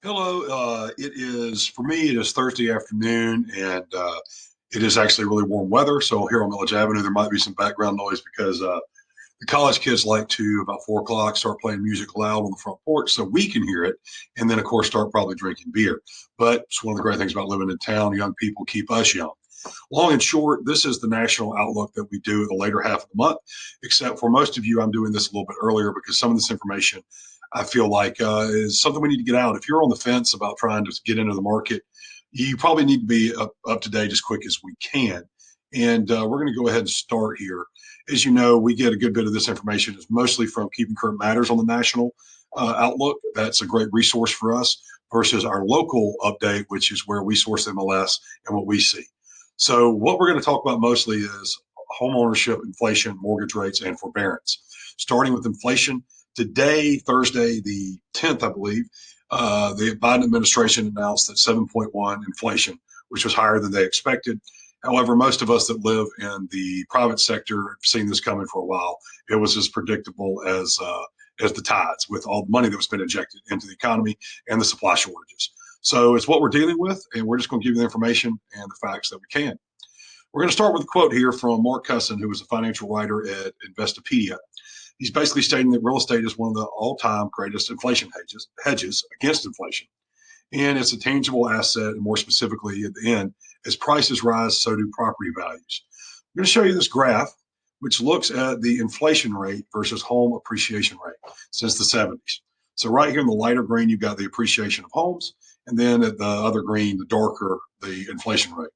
Hello. For me, it is Thursday afternoon, and it is actually really warm weather. So here on Village Avenue, there might be some background noise because the college kids like to, about 4 o'clock, start playing music loud on the front porch so we can hear it. And then, of course, start probably drinking beer. But it's one of the great things about living in town. Young people keep us young. Long and short, this is the national outlook that we do at the later half of the month, except for most of you, I'm doing this a little bit earlier because some of this information I feel like is something we need to get out. If you're on the fence about trying to get into the market, you probably need to be up to date as quick as we can. And we're going to go ahead and start here. As you know, we get a good bit of this information is mostly from Keeping Current Matters on the national outlook. That's a great resource for us versus our local update, which is where we source MLS and what we see. So what we're going to talk about mostly is home ownership, inflation, mortgage rates, and forbearance. Starting with inflation, today, Thursday, the 10th, I believe, the Biden administration announced that 7.1 inflation, which was higher than they expected. However, most of us that live in the private sector have seen this coming for a while. It was as predictable as the tides with all the money that was been injected into the economy and the supply shortages. So it's what we're dealing with, and we're just going to give you the information and the facts that we can. We're going to start with a quote here from Mark Cusson, who is a financial writer at Investopedia. He's basically stating that real estate is one of the all-time greatest inflation hedges against inflation. And it's a tangible asset, and more specifically at the end, as prices rise, so do property values. I'm going to show you this graph, which looks at the inflation rate versus home appreciation rate since the 70s. So right here in the lighter green, you've got the appreciation of homes, and then at the other green, the darker, the inflation rate.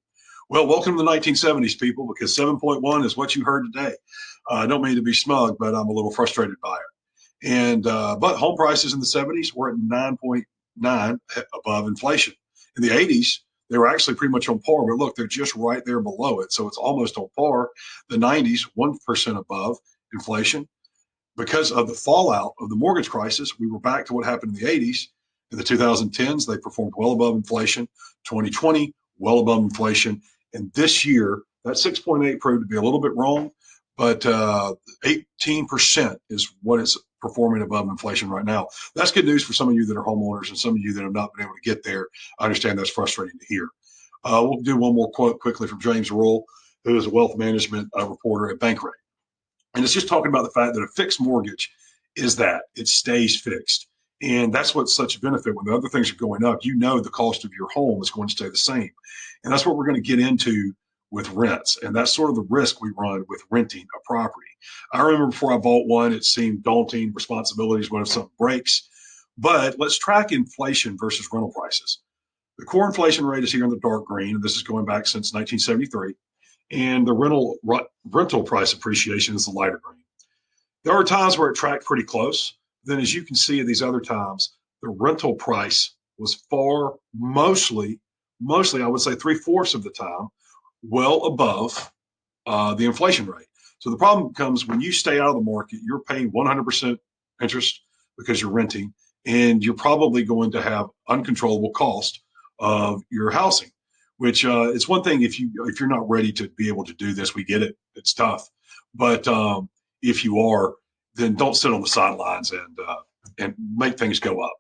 Well, welcome to the 1970s, people, because 7.1 is what you heard today. I don't mean to be smug, but I'm a little frustrated by it. And but home prices in the 70s were at 9.9 above inflation. In the 80s, they were actually pretty much on par, but look, they're just right there below it. So it's almost on par. The 90s, 1% above inflation. Because of the fallout of the mortgage crisis, we were back to what happened in the 80s. In the 2010s, they performed well above inflation. 2020, well above inflation. And this year, that 6.8 proved to be a little bit wrong, but 18% is what is performing above inflation right now. That's good news for some of you that are homeowners and some of you that have not been able to get there. I understand that's frustrating to hear. We'll do one more quote quickly from James Roll, who is a wealth management reporter at Bankrate. And it's just talking about the fact that a fixed mortgage is that it stays fixed. And that's what's such a benefit. When the other things are going up, you know the cost of your home is going to stay the same. And that's what we're going to get into with rents. And that's sort of the risk we run with renting a property. I remember before I bought one, it seemed daunting, responsibilities, what if something breaks? But let's track inflation versus rental prices. The core inflation rate is here in the dark green, and this is going back since 1973. And the rental price appreciation is the lighter green. There are times where it tracked pretty close. Then, as you can see at these other times, the rental price was mostly, I would say 3/4 of the time, well above the inflation rate. So the problem comes when you stay out of the market, you're paying 100% interest because you're renting, and you're probably going to have uncontrollable cost of your housing. Which it's one thing if you're not ready to be able to do this, we get it, it's tough. But if you are, then don't sit on the sidelines and make things go up.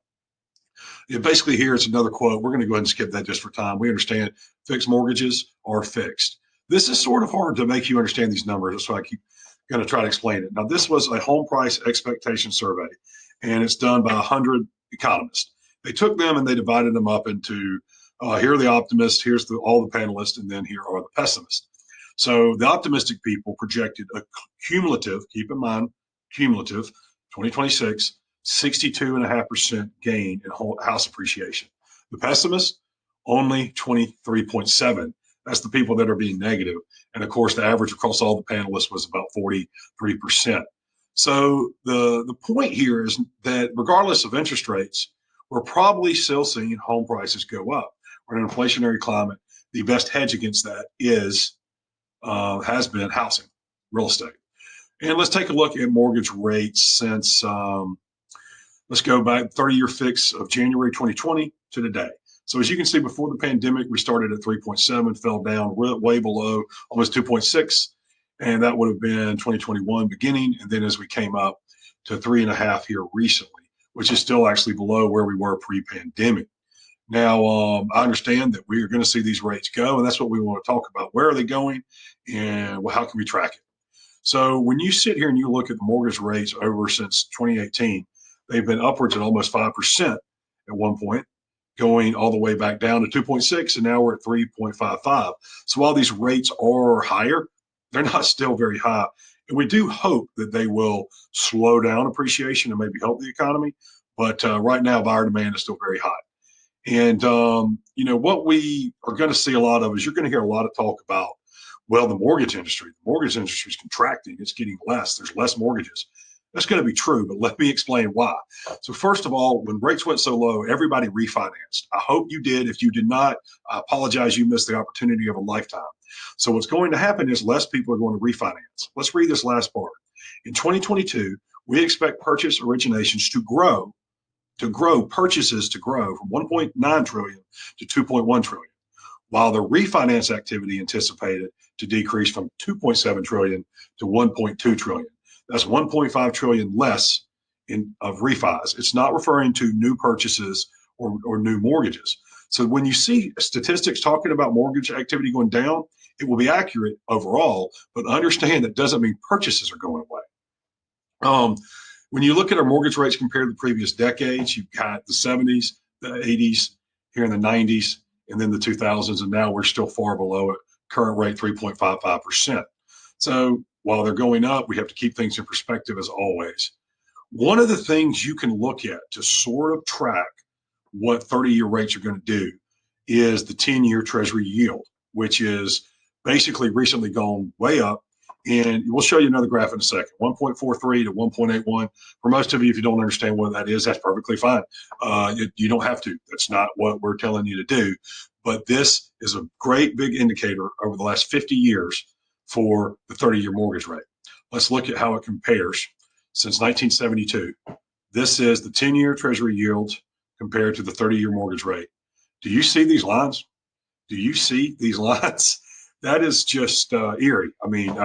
Basically, here is another quote. We're going to go ahead and skip that just for time. We understand fixed mortgages are fixed. This is sort of hard to make you understand these numbers. That's why I keep going to try to explain it. Now, this was a home price expectation survey, and it's done by 100 economists. They took them and they divided them up into here are the optimists, here's all the panelists, and then here are the pessimists. So the optimistic people projected a cumulative, keep in mind, cumulative 2026, 62.5% gain in house appreciation. The pessimists, only 23.7. That's the people that are being negative. And of course, the average across all the panelists was about 43%. So the point here is that regardless of interest rates, we're probably still seeing home prices go up. We're in an inflationary climate. The best hedge against that has been housing, real estate. And let's take a look at mortgage rates since let's go back 30-year fix of January 2020 to today. So as you can see, before the pandemic, we started at 3.7, fell down way below almost 2.6, and that would have been 2021 beginning. And then as we came up to 3.5 here recently, which is still actually below where we were pre-pandemic. Now, I understand that we are going to see these rates go, and that's what we want to talk about. Where are they going, and how can we track it? So when you sit here and you look at the mortgage rates over since 2018, they've been upwards at almost 5% at one point, going all the way back down to 2.6, and now we're at 3.55. So while these rates are higher, they're not still very high. And we do hope that they will slow down appreciation and maybe help the economy. But right now, buyer demand is still very high. And, what we are going to see a lot of is you're going to hear a lot of talk about, well, the mortgage industry. The mortgage industry is contracting. It's getting less. There's less mortgages. That's going to be true, but let me explain why. So first of all, when rates went so low, everybody refinanced. I hope you did. If you did not, I apologize. You missed the opportunity of a lifetime. So what's going to happen is less people are going to refinance. Let's read this last part. In 2022, we expect purchase originations purchases to grow from 1.9 trillion to 2.1 trillion, while the refinance activity anticipated to decrease from 2.7 trillion to 1.2 trillion. That's 1.5 trillion less of refis. It's not referring to new purchases or new mortgages. So when you see statistics talking about mortgage activity going down, it will be accurate overall, but understand that doesn't mean purchases are going away. When you look at our mortgage rates compared to the previous decades, you've got the 70s, the 80s, here in the 90s, and then the 2000s, and now we're still far below it. Current rate 3.55%. So while they're going up, we have to keep things in perspective as always. One of the things you can look at to sort of track what 30-year rates are going to do is the 10-year Treasury yield, which is basically recently gone way up. And we'll show you another graph in a second, 1.43 to 1.81. For most of you, if you don't understand what that is, that's perfectly fine. You don't have to. That's not what we're telling you to do. But this is a great big indicator over the last 50 years for the 30-year mortgage rate. Let's look at how it compares since 1972. This is the 10-year Treasury yield compared to the 30-year mortgage rate. Do you see these lines? Do you see these lines? That is just eerie. I mean,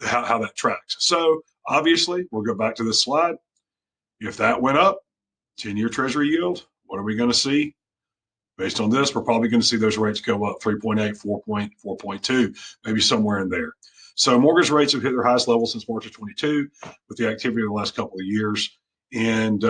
how that tracks. So obviously, we'll go back to this slide. If that went up, 10-year Treasury yield, what are we going to see? Based on this, we're probably going to see those rates go up 3.8, 4.2, maybe somewhere in there. So mortgage rates have hit their highest level since March of 22 with the activity of the last couple of years. And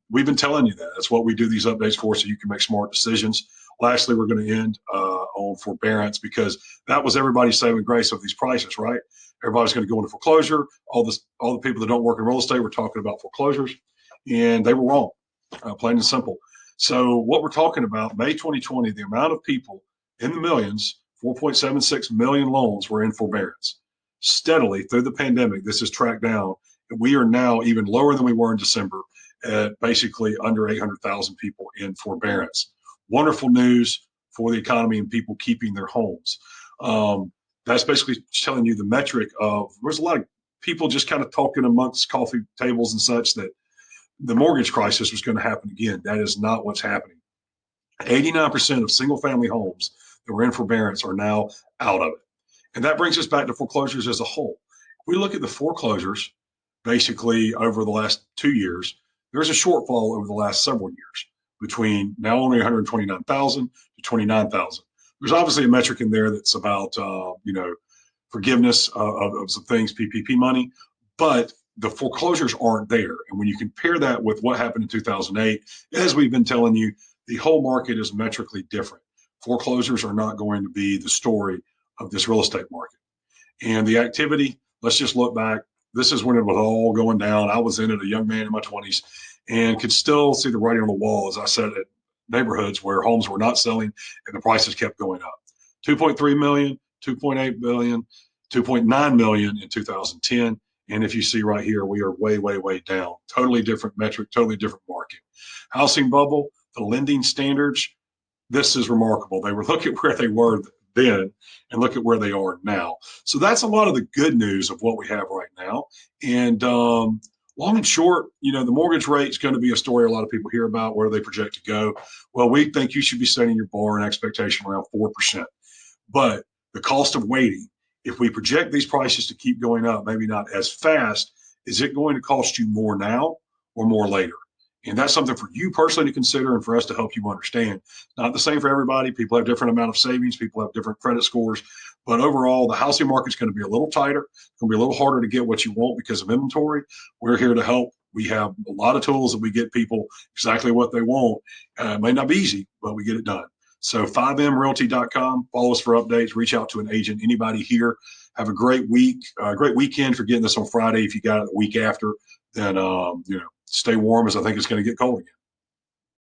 we've been telling you that. That's what we do these updates for, so you can make smart decisions. Lastly, we're going to end on forbearance, because that was everybody's saving grace of these prices, right? Everybody's going to go into foreclosure. All the people that don't work in real estate were talking about foreclosures, and they were wrong, plain and simple. So what we're talking about, May 2020, the amount of people in the millions, 4.76 million loans were in forbearance. Steadily through the pandemic, this has tracked down. And we are now even lower than we were in December, at basically under 800,000 people in forbearance. Wonderful news for the economy and people keeping their homes. That's basically telling you the metric of, there's a lot of people just kind of talking amongst coffee tables and such that the mortgage crisis was going to happen again. That is not what's happening. 89% of single family homes that were in forbearance are now out of it. And that brings us back to foreclosures as a whole. If we look at the foreclosures, basically over the last 2 years, there's a shortfall over the last several years between now only 129,000 to 29,000. There's obviously a metric in there that's about, forgiveness of some things, PPP money, but the foreclosures aren't there. And when you compare that with what happened in 2008, as we've been telling you, the whole market is metrically different. Foreclosures are not going to be the story of this real estate market. And the activity, let's just look back. This is when it was all going down. I was in it, a young man in my 20s, and could still see the writing on the wall as I sat at neighborhoods where homes were not selling and the prices kept going up. 2.3 million, 2.8 billion, 2.9 million in 2010. And if you see right here, we are way, way, way down. Totally different metric, totally different market. Housing bubble, the lending standards, this is remarkable. They were, look at where they were then and look at where they are now. So that's a lot of the good news of what we have right now. And long and short, the mortgage rate is going to be a story a lot of people hear about. Where do they project to go? Well, we think you should be setting your bar and expectation around 4%. But the cost of waiting, if we project these prices to keep going up, maybe not as fast, is it going to cost you more now or more later? And that's something for you personally to consider and for us to help you understand. Not the same for everybody. People have different amount of savings. People have different credit scores. But overall, the housing market's going to be a little tighter. It's going to be a little harder to get what you want because of inventory. We're here to help. We have a lot of tools that we get people exactly what they want. It may not be easy, but we get it done. So 5mrealty.com. Follow us for updates. Reach out to an agent. Anybody here. Have a great week, great weekend for getting this on Friday. If you got it the week after, then stay warm, as I think it's going to get cold again.